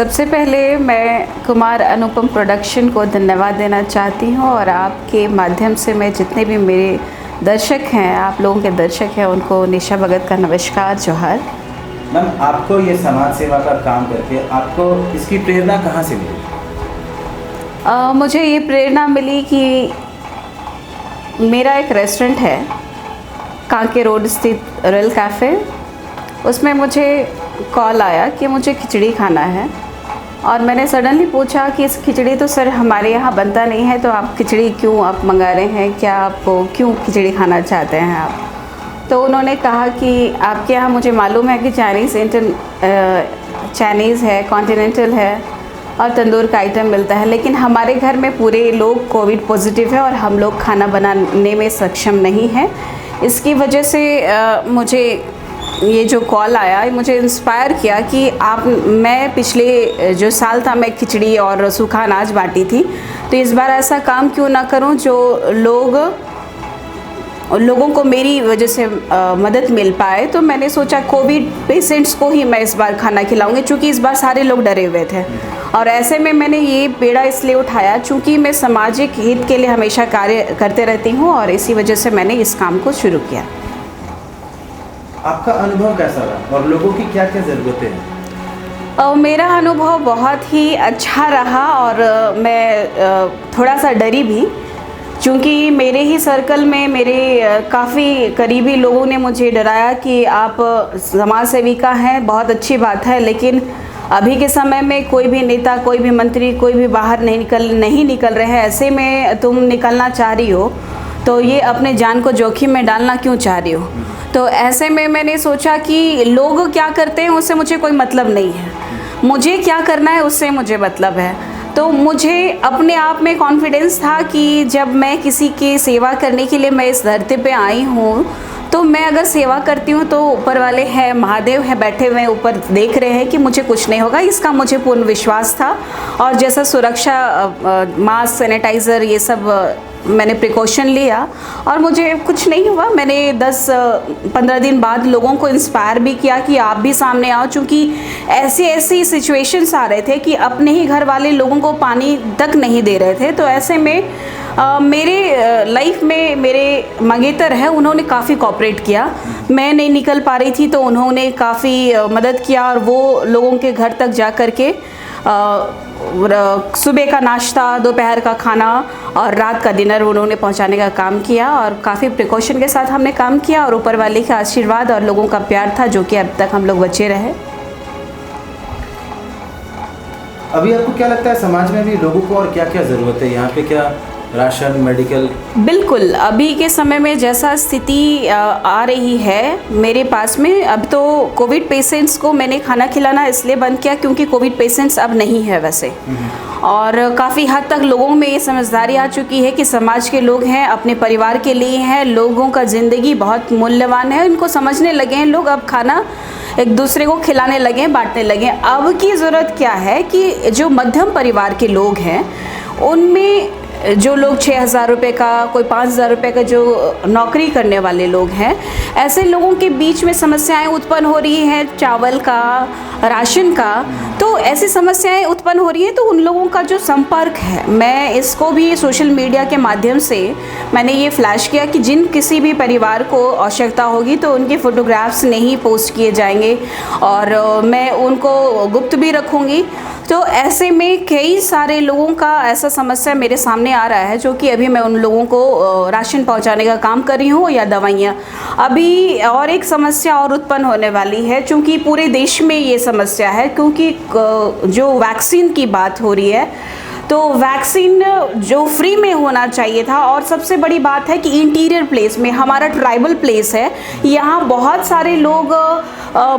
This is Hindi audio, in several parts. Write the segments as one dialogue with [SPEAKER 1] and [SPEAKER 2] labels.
[SPEAKER 1] सबसे पहले मैं कुमार अनुपम प्रोडक्शन को धन्यवाद देना चाहती हूँ और आपके माध्यम से मैं जितने भी मेरे दर्शक हैं, आप लोगों के दर्शक हैं, उनको निशा भगत का नमस्कार, जोहार।
[SPEAKER 2] मैम, आपको ये समाज सेवा का काम करके आपको इसकी प्रेरणा कहाँ से मिली?
[SPEAKER 1] मुझे ये प्रेरणा मिली कि मेरा एक रेस्टोरेंट है कांके रोड स्थित रॉयल कैफ़े, उसमें मुझे कॉल आया कि मुझे खिचड़ी खाना है और मैंने सडनली पूछा कि इस खिचड़ी तो सर हमारे यहाँ बनता नहीं है, तो आप खिचड़ी क्यों आप मंगा रहे हैं, क्या आपको क्यों खिचड़ी खाना चाहते हैं आप? तो उन्होंने कहा कि आपके यहाँ मुझे मालूम है कि चाइनीज़ है, कॉन्टिनेंटल है और तंदूर का आइटम मिलता है, लेकिन हमारे घर में पूरे लोग कोविड पॉजिटिव है और हम लोग खाना बनाने में सक्षम नहीं हैं। इसकी वजह से मुझे ये जो कॉल आया, मुझे इंस्पायर किया कि मैं पिछले जो साल था मैं खिचड़ी और सूखा अनाज बांटी थी, तो इस बार ऐसा काम क्यों ना करूं जो लोगों को मेरी वजह से मदद मिल पाए। तो मैंने सोचा कोविड पेशेंट्स को ही मैं इस बार खाना खिलाऊंगी, क्योंकि इस बार सारे लोग डरे हुए थे और ऐसे में मैंने ये बेड़ा इसलिए उठाया क्योंकि मैं सामाजिक हित के लिए हमेशा कार्य करते रहती हूँ और इसी वजह से मैंने इस काम को शुरू किया।
[SPEAKER 2] आपका अनुभव कैसा रहा और लोगों की क्या क्या ज़रूरतें हैं?
[SPEAKER 1] मेरा अनुभव बहुत ही अच्छा रहा और मैं थोड़ा सा डरी भी, क्योंकि मेरे ही सर्कल में मेरे काफ़ी करीबी लोगों ने मुझे डराया कि आप समाज सेविका हैं, बहुत अच्छी बात है, लेकिन अभी के समय में कोई भी नेता, कोई भी मंत्री, कोई भी बाहर नहीं निकल रहे हैं, ऐसे में तुम निकलना चाह रही हो तो ये अपने जान को जोखिम में डालना क्यों चाह रही हो? तो ऐसे में मैंने सोचा कि लोग क्या करते हैं उससे मुझे कोई मतलब नहीं है, मुझे क्या करना है उससे मुझे मतलब है। तो मुझे अपने आप में कॉन्फिडेंस था कि जब मैं किसी की सेवा करने के लिए मैं इस धरती पे आई हूँ, तो मैं अगर सेवा करती हूँ तो ऊपर वाले हैं, महादेव हैं बैठे हुए ऊपर, देख रहे हैं कि मुझे कुछ नहीं होगा, इसका मुझे पूर्ण विश्वास था। और जैसा सुरक्षा मास्क, सैनिटाइज़र, ये सब मैंने प्रिकॉशन लिया और मुझे कुछ नहीं हुआ। मैंने 10-15 दिन बाद लोगों को इंस्पायर भी किया कि आप भी सामने आओ, क्योंकि ऐसी सिचुएशंस आ रहे थे कि अपने ही घर वाले लोगों को पानी तक नहीं दे रहे थे। तो ऐसे में मेरे लाइफ में मेरे मंगेतर हैं, उन्होंने काफ़ी कोऑपरेट किया। मैं नहीं निकल पा रही थी तो उन्होंने काफ़ी मदद किया और वो लोगों के घर तक जा कर के सुबह का नाश्ता, दोपहर का खाना और रात का डिनर उन्होंने पहुंचाने का काम किया और काफ़ी प्रिकॉशन के साथ हमने काम किया और ऊपर वाले का आशीर्वाद और लोगों का प्यार था, जो कि अब तक हम लोग बचे रहे।
[SPEAKER 2] अभी आपको क्या लगता है समाज में भी लोगों को और क्या क्या ज़रूरत है? यहाँ पे क्या राशन, मेडिकल? बिल्कुल,
[SPEAKER 1] अभी के समय में जैसा स्थिति आ रही है मेरे पास में, अब तो कोविड पेशेंट्स को मैंने खाना खिलाना इसलिए बंद किया क्योंकि कोविड पेशेंट्स अब नहीं है वैसे, और काफ़ी हद तक लोगों में ये समझदारी आ चुकी है कि समाज के लोग हैं, अपने परिवार के लिए हैं, लोगों का ज़िंदगी बहुत मूल्यवान है, इनको समझने लगे हैं लोग, अब खाना एक दूसरे को खिलाने लगे, बांटने लगे। अब की ज़रूरत क्या है कि जो मध्यम परिवार के लोग हैं उनमें जो लोग 6,000 रुपये का, कोई 5,000 रुपये का जो नौकरी करने वाले लोग हैं, ऐसे लोगों के बीच में समस्याएं उत्पन्न हो रही हैं, चावल का, राशन का, तो ऐसी समस्याएं उत्पन्न हो रही हैं। तो उन लोगों का जो संपर्क है, मैं इसको भी सोशल मीडिया के माध्यम से मैंने ये फ्लैश किया कि जिन किसी भी परिवार को आवश्यकता होगी तो उनके फ़ोटोग्राफ्स नहीं पोस्ट किए जाएंगे और मैं उनको गुप्त भी रखूँगी। तो ऐसे में कई सारे लोगों का ऐसा समस्या मेरे सामने आ रहा है, जो कि अभी मैं उन लोगों को राशन पहुंचाने का काम कर रही हूँ या दवाइयाँ। अभी और एक समस्या और उत्पन्न होने वाली है, क्योंकि पूरे देश में ये समस्या है, क्योंकि जो वैक्सीन की बात हो रही है, तो वैक्सीन जो फ्री में होना चाहिए था, और सबसे बड़ी बात है कि इंटीरियर प्लेस में, हमारा ट्राइबल प्लेस है, यहाँ बहुत सारे लोग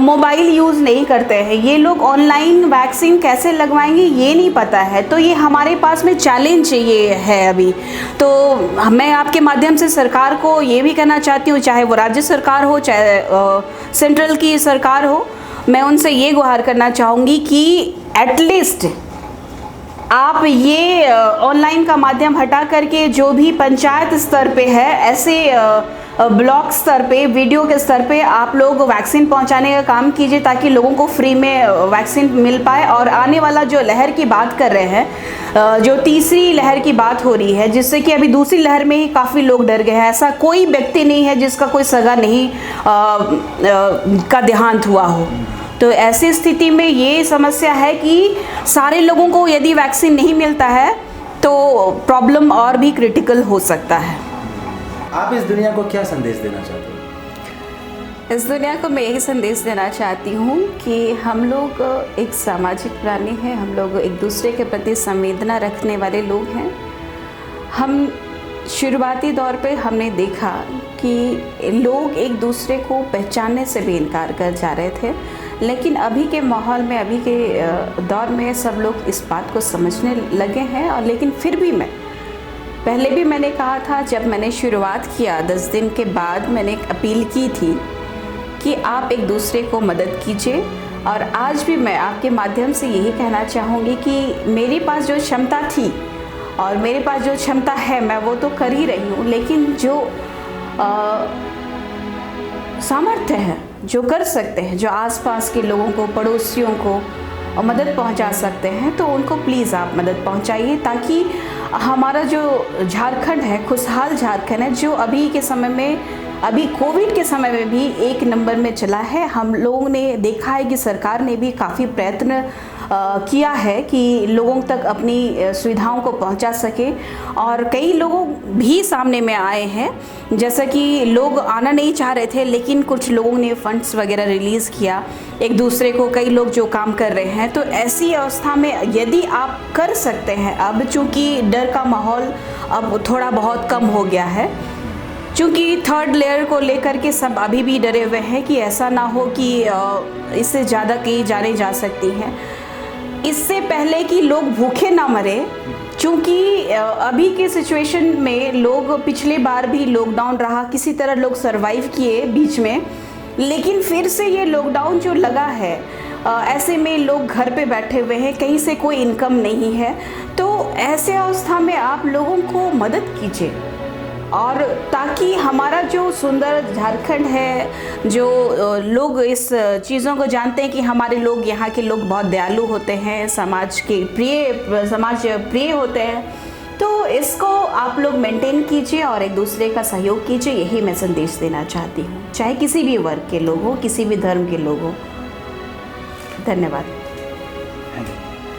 [SPEAKER 1] मोबाइल यूज़ नहीं करते हैं, ये लोग ऑनलाइन वैक्सीन कैसे लगवाएंगे ये नहीं पता है। तो ये हमारे पास में चैलेंज ये है अभी। तो मैं आपके माध्यम से सरकार को ये भी कहना चाहती हूँ, चाहे वो राज्य सरकार हो, चाहे सेंट्रल की सरकार हो, मैं उनसे ये गुहार करना चाहूँगी कि एटलीस्ट आप ये ऑनलाइन का माध्यम हटा करके जो भी पंचायत स्तर पे है, ऐसे ब्लॉक स्तर पे, वीडियो के स्तर पे आप लोग वैक्सीन पहुंचाने का काम कीजिए ताकि लोगों को फ्री में वैक्सीन मिल पाए। और आने वाला जो लहर की बात कर रहे हैं, जो तीसरी लहर की बात हो रही है, जिससे कि अभी दूसरी लहर में ही काफ़ी लोग डर गए हैं। ऐसा कोई व्यक्ति नहीं है जिसका कोई सगा नहीं का देहांत हुआ हो। तो ऐसी स्थिति में ये समस्या है कि सारे लोगों को यदि वैक्सीन नहीं मिलता है तो प्रॉब्लम और भी क्रिटिकल हो सकता है।
[SPEAKER 2] आप इस दुनिया को क्या संदेश देना चाहते हो?
[SPEAKER 1] इस दुनिया को मैं यही संदेश देना चाहती हूँ कि हम लोग एक सामाजिक प्राणी हैं, हम लोग एक दूसरे के प्रति संवेदना रखने वाले लोग हैं। हम शुरुआती दौर पे हमने देखा कि लोग एक दूसरे को पहचानने से भी इनकार कर जा रहे थे, लेकिन अभी के माहौल में, अभी के दौर में सब लोग इस बात को समझने लगे हैं। और लेकिन फिर भी पहले भी मैंने कहा था, जब मैंने शुरुआत किया 10 दिन के बाद मैंने एक अपील की थी कि आप एक दूसरे को मदद कीजिए। और आज भी मैं आपके माध्यम से यही कहना चाहूँगी कि मेरे पास जो क्षमता थी और मेरे पास जो क्षमता है मैं वो तो कर ही रही हूँ, लेकिन जो सामर्थ्य है, जो कर सकते हैं, जो आसपास के लोगों को, पड़ोसियों को मदद पहुंचा सकते हैं, तो उनको प्लीज़ आप मदद पहुंचाइए ताकि हमारा जो झारखंड है, खुशहाल झारखंड है, जो अभी के समय में, अभी कोविड के समय में भी 1 नंबर में चला है। हम लोगों ने देखा है कि सरकार ने भी काफ़ी प्रयत्न किया है कि लोगों तक अपनी सुविधाओं को पहुंचा सके। और कई लोगों भी सामने में आए हैं, जैसा कि लोग आना नहीं चाह रहे थे, लेकिन कुछ लोगों ने फंड्स वगैरह रिलीज़ किया एक दूसरे को, कई लोग जो काम कर रहे हैं। तो ऐसी अवस्था में यदि आप कर सकते हैं, अब चूँकि डर का माहौल अब थोड़ा बहुत कम हो गया है, चूँकि 3rd लेयर को लेकर के सब अभी भी डरे हुए हैं कि ऐसा ना हो कि इससे ज़्यादा कई जाने जा सकती हैं। इससे पहले कि लोग भूखे ना मरे, क्योंकि अभी के सिचुएशन में लोग, पिछले बार भी लॉकडाउन रहा, किसी तरह लोग सरवाइव किए बीच में, लेकिन फिर से ये लॉकडाउन जो लगा है, ऐसे में लोग घर पे बैठे हुए हैं, कहीं से कोई इनकम नहीं है। तो ऐसे अवस्था में आप लोगों को मदद कीजिए, और ताकि हमारा जो सुंदर झारखंड है, जो लोग इस चीज़ों को जानते हैं कि हमारे लोग, यहाँ के लोग बहुत दयालु होते हैं, समाज प्रिय होते हैं, तो इसको आप लोग मेंटेन कीजिए और एक दूसरे का सहयोग कीजिए। यही मैं संदेश देना चाहती हूँ, चाहे किसी भी वर्ग के लोग हो, किसी भी धर्म के लोग हो। धन्यवाद।